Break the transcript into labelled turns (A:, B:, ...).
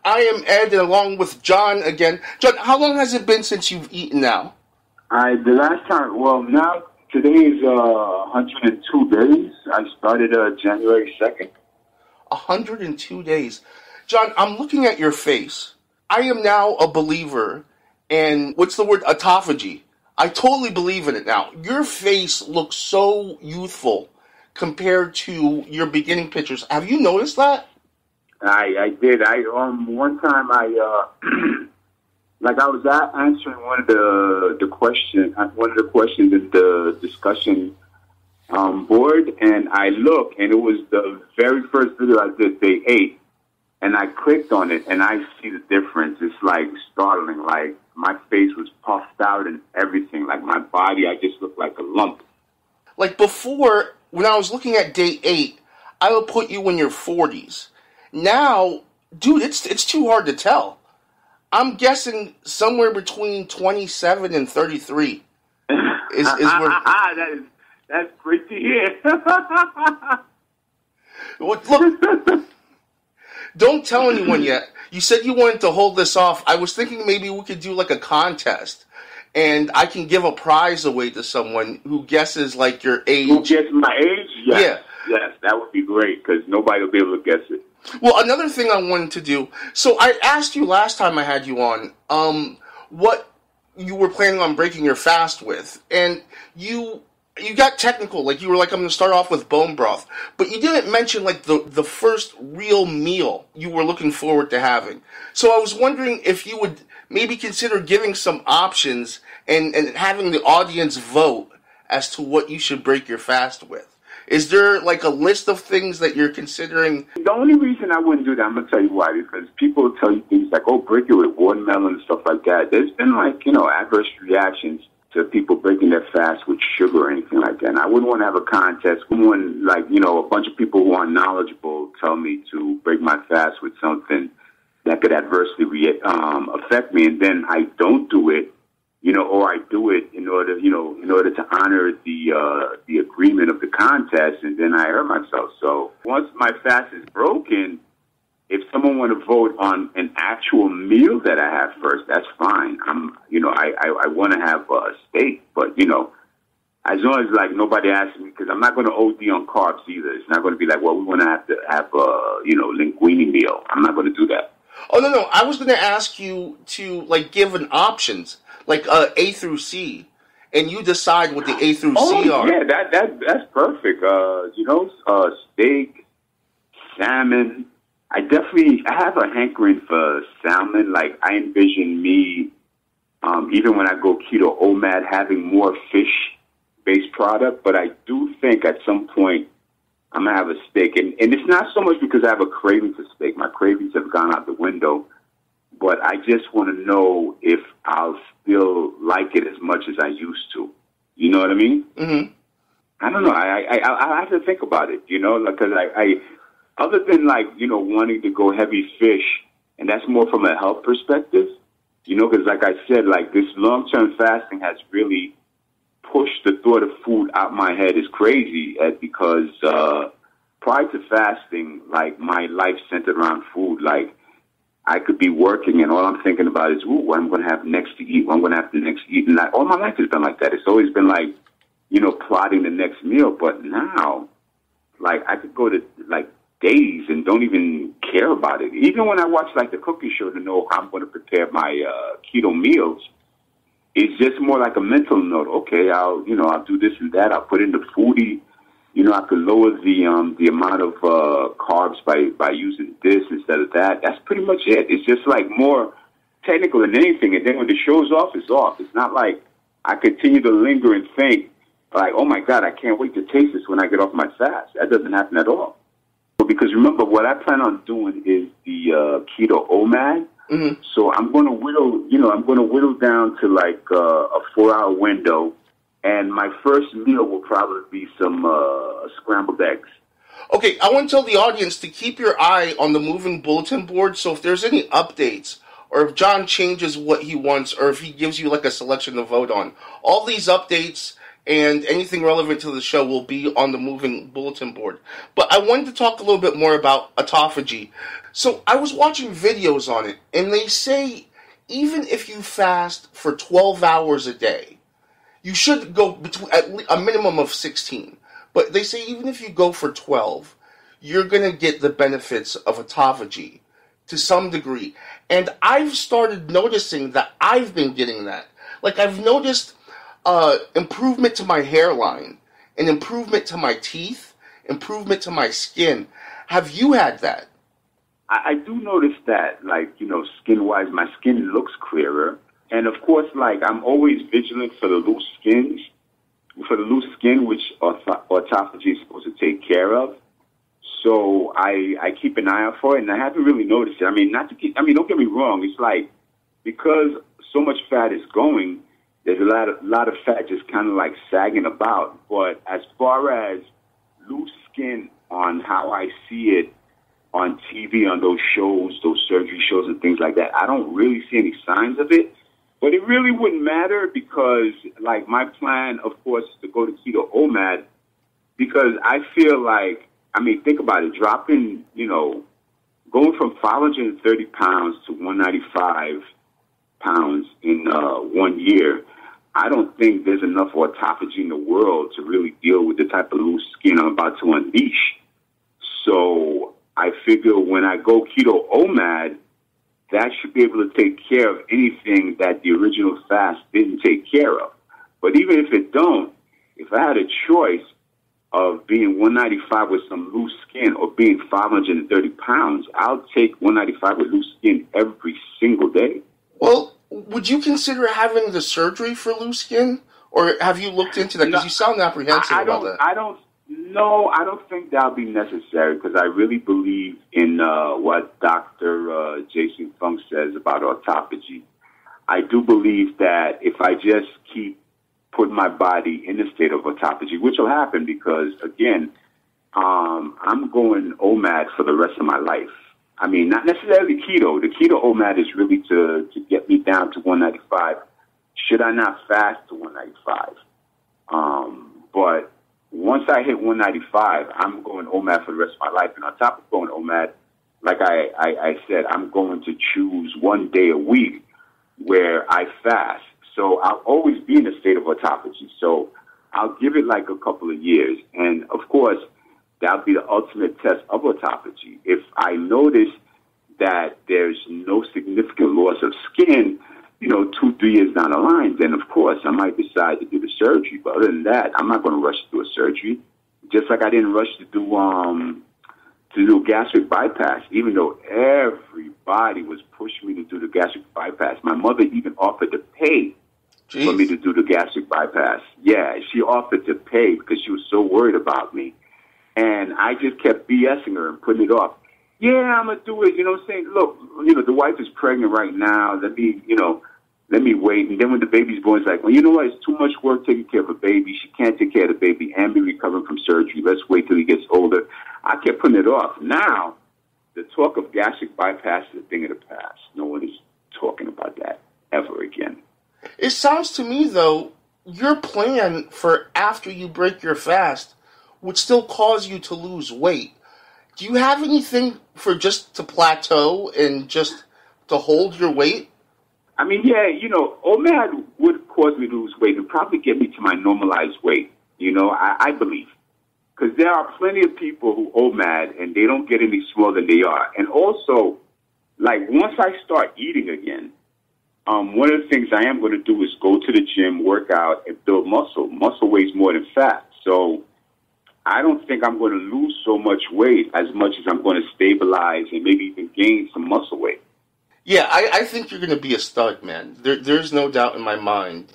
A: I am Ed, and along with John again. John, how long has it been since you've eaten now?
B: The last time, now today is 102 days. I started January 2nd.
A: 102 days. John, I'm looking at your face. I am now a believer in, what's the word, autophagy. I totally believe in it now. Your face looks so youthful compared to your beginning pictures. Have you noticed that?
B: I did. One time I was answering one of the questions in the discussion board, and I looked, and it was the very first video I did, day 8, and I clicked on it, and I see the difference. It's like startling. Like my face was puffed out and everything. Like my body, I just looked like a lump.
A: Like before, when I was looking at day 8, I would put you in your 40s. Now, dude, it's too hard to tell. I'm guessing somewhere between 27 and 33 is where.
B: That's great to hear.
A: Look, don't tell anyone yet. You said you wanted to hold this off. I was thinking maybe we could do like a contest, and I can give a prize away to someone who guesses like your age.
B: Who guesses my age? Yes.
A: Yeah.
B: Yes, that would be great because nobody will be able to guess it.
A: Well, another thing I wanted to do. So I asked you last time I had you on, what you were planning on breaking your fast with, and you got technical. Like you were like, I'm going to start off with bone broth, but you didn't mention like the first real meal you were looking forward to having. So I was wondering if you would maybe consider giving some options and having the audience vote as to what you should break your fast with. Is there like a list of things that you're considering?
B: The only reason I wouldn't do that, I'm going to tell you why, because people tell you things like, break it with watermelon and stuff like that. There's been adverse reactions to people breaking their fast with sugar or anything like that. And I wouldn't want to have a contest. I wouldn't a bunch of people who aren't knowledgeable tell me to break my fast with something that could adversely affect me, and then I don't do it. Or I do it in order to honor the agreement of the contest, and then I hurt myself. So once my fast is broken, if someone want to vote on an actual meal that I have first, that's fine. I want to have a steak, but as long as nobody asks me, because I'm not going to OD on carbs either. It's not going to be like, we want to have a linguine meal. I'm not going to do that.
A: Oh no, I was going to ask you to give an options. Like A through C, and you decide what the A through C are.
B: Yeah, that's perfect. Steak, salmon. I have a hankering for salmon. Like I envision me, even when I go keto OMAD, having more fish-based product. But I do think at some point I'm gonna have a steak, and it's not so much because I have a craving for steak. My cravings have gone out the window. But I just want to know if I'll still like it as much as I used to. You know what I mean?
A: Mm-hmm.
B: I don't know. I have to think about it, because I other than wanting to go heavy fish, and that's more from a health perspective, because like I said, this long-term fasting has really pushed the thought of food out my head is crazy, because prior to fasting, my life centered around food, I could be working and all I'm thinking about is, what I'm going to have next to eat, what I'm going to have next to eat. And all my life has been like that. It's always been plotting the next meal. But now, I could go to, days and don't even care about it. Even when I watch, the cooking show to know how I'm going to prepare my keto meals, it's just more like a mental note. Okay, I'll do this and that. I'll put in the foodie. I could lower the amount of carbs by using this instead of that. That's pretty much it. It's just more technical than anything. And then when the show's off, it's off. It's not like I continue to linger and think oh my God, I can't wait to taste this when I get off my fast. That doesn't happen at all. Because remember, what I plan on doing is the keto OMAD.
A: Mm-hmm.
B: So I'm going to whittle down to a 4-hour window. And my first meal will probably be some scrambled eggs.
A: Okay, I want to tell the audience to keep your eye on the moving bulletin board, so if there's any updates, or if John changes what he wants, or if he gives you a selection to vote on, all these updates and anything relevant to the show will be on the moving bulletin board. But I wanted to talk a little bit more about autophagy. So I was watching videos on it, and they say even if you fast for 12 hours a day, you should go between a minimum of 16. But they say even if you go for 12, you're going to get the benefits of autophagy to some degree. And I've started noticing that I've been getting that. Like, I've noticed improvement to my hairline, an improvement to my teeth, improvement to my skin. Have you had that?
B: I do notice that, like, skin-wise, my skin looks clearer. And, of course, like, I'm always vigilant for the loose skins, which autophagy is supposed to take care of. So I keep an eye out for it, and I haven't really noticed it. I mean, don't get me wrong. It's like, because so much fat is going, there's a lot of fat just kind of like sagging about. But as far as loose skin on how I see it on TV, on those shows, those surgery shows and things like that, I don't really see any signs of it. But it really wouldn't matter because, like, my plan, of course, is to go to keto OMAD because I feel like, I mean, think about it, dropping, going from 530 pounds to 195 pounds in 1 year. I don't think there's enough autophagy in the world to really deal with the type of loose skin I'm about to unleash. So I figure when I go keto OMAD, that should be able to take care of anything that the original fast didn't take care of. But even if it don't, if I had a choice of being 195 with some loose skin or being 530 pounds, I'll take 195 with loose skin every single day.
A: Well, would you consider having the surgery for loose skin? Or have you looked into that? Because you sound apprehensive about that.
B: I don't think that'll be necessary because I really believe in what Dr. Jason Funk says about autophagy. I do believe that if I just keep putting my body in a state of autophagy, which will happen because, again, I'm going OMAD for the rest of my life. I mean, not necessarily keto. The keto OMAD is really to get me down to 195. Should I not fast to 195? But once I hit 195, I'm going OMAD for the rest of my life. And on top of going OMAD, like I said, I'm going to choose 1 day a week where I fast. So I'll always be in a state of autophagy. So I'll give it like a couple of years. And, of course, that'll be the ultimate test of autophagy. If I notice that there's no significant loss of skin, 2-3 years down the line, then, of course, I might decide to do the surgery. But other than that, I'm not going to rush to do a surgery. Just like I didn't rush to do gastric bypass, even though everybody was pushing me to do the gastric bypass. My mother even offered to pay for me to do the gastric bypass. Yeah, she offered to pay because she was so worried about me. And I just kept BSing her and putting it off. Yeah, I'm going to do it, saying, look, the wife is pregnant right now. Let me wait. And then when the baby's born, it's like, well, you know what? It's too much work taking care of a baby. She can't take care of the baby and be recovering from surgery. Let's wait till he gets older. I kept putting it off. Now, the talk of gastric bypass is a thing of the past. No one is talking about that ever again.
A: It sounds to me, though, your plan for after you break your fast would still cause you to lose weight. Do you have anything for just to plateau and just to hold your weight?
B: I mean, yeah, OMAD would cause me to lose weight and probably get me to my normalized weight, I believe. Because there are plenty of people who OMAD and they don't get any smaller than they are. And also, like, once I start eating again, one of the things I am going to do is go to the gym, work out, and build muscle. Muscle weighs more than fat. So I don't think I'm going to lose so much weight as much as I'm going to stabilize and maybe even gain some muscle weight.
A: Yeah, I think you're going to be a stud, man. There's no doubt in my mind.